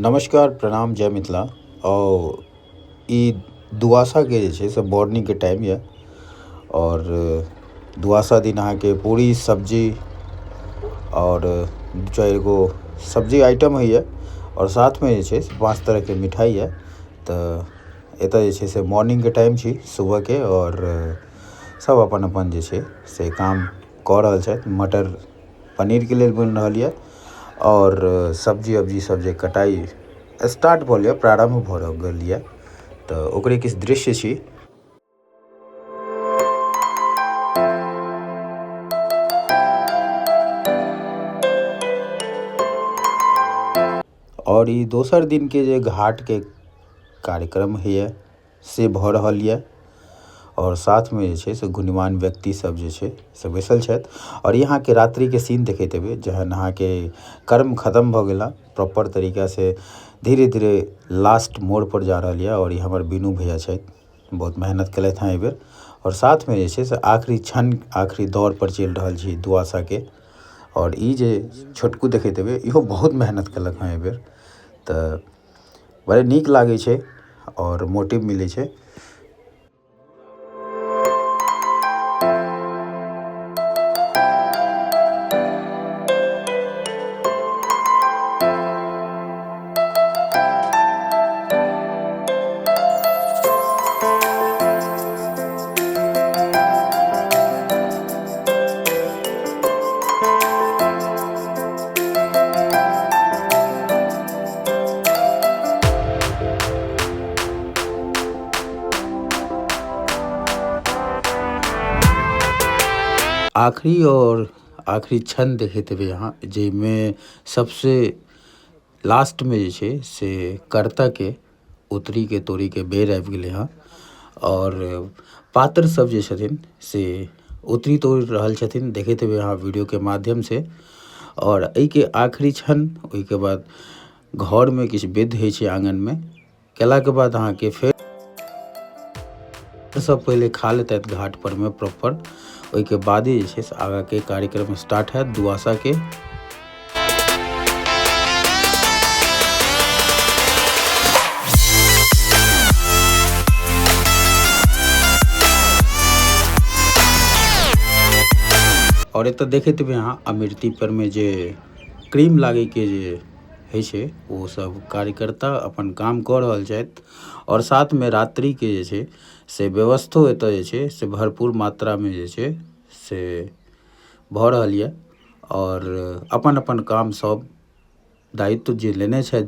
नमस्कार, प्रणाम, जय मिथिला। और ई दुआसा के जे छै से मॉर्निंग के टाइम ये और दुआसा दिन अहाँके पूरी सब्जी और 2-4 गो सब्जी आइटम होइए और साथमे जे छै से 5 तरहके मिठाई ये। तऽ एतऽ जे छै से मॉर्निंग के टाइम छी सुबहके और सब अपन अपन जे छै से काम कऽ रहल छथि। मटर पनीरके लेल बनि रहल ये और सब्जी वब्जी सब जे कटाई स्टार्ट भऽ गेल, प्रारंभ भऽ गेल ये, तऽ ओकरे किछु दृश्य छी। और ई दोसर दिनके जे घाटके कार्यक्रम होइए से भऽ रहल ये और साथमे जे छै से गुणवान व्यक्ति सब जे छै से बैसल छथि। और यहाँके रात्रिके सीन देखैत हेबै, जहन अहाँके कर्म खत्म भऽ गेला प्रॉपर तरीका से धीरे धीरे लास्ट मोड़ पर जा रहल ये। और ये हमर बीनू भैया छथि, बहुत मेहनत केलथि हैं एहिबेर। और साथमे जे छै से आखिरी क्षण आखिरी दौर पर चलि रहल छी दुआसाके। और ई जे छोटकू देखैत हेबै, इहो बहुत मेहनत केलक हैं एहिबेर, तऽ बड़े नीक लागै छै और मोटिव मिलै छै। आखिरी और आखिरी क्षण देखैत हेबै अहाँ, जाहिमे सबसे लास्ट में जे छै से कर्ताके उतरीके तोड़ीके बेर आबि गेलै हँ। और पात्र सब जे छथिन से उतरी तोड़ि रहल छथिन, देखैत हेबै अहाँ वीडियोके माध्यम से। और एहिके आखिरी क्षण ओहिके बाद घरमे किछु विध होइ छै आँगनमे, केलाके बाद अहाँके फेर सब पहले खा लेतथि घाट पर में प्रॉपर, ओहिके बादे जे छै से आगाँके कार्यक्रम स्टार्ट हैत दुआसाके। और एतऽ देखैत हेबै अहाँ अमृति पर में जे क्रीम लागैके जे होइ छै, ओ सब कार्यकर्ता अपन काम कऽ रहल छथि। और साथमे रात्रिके जे छै से व्यवस्थो एतऽ जे छै से भरपूर मात्रामे जे छै से भऽ रहल ये। और अपन अपन काम सब दायित्व जे लेने छथि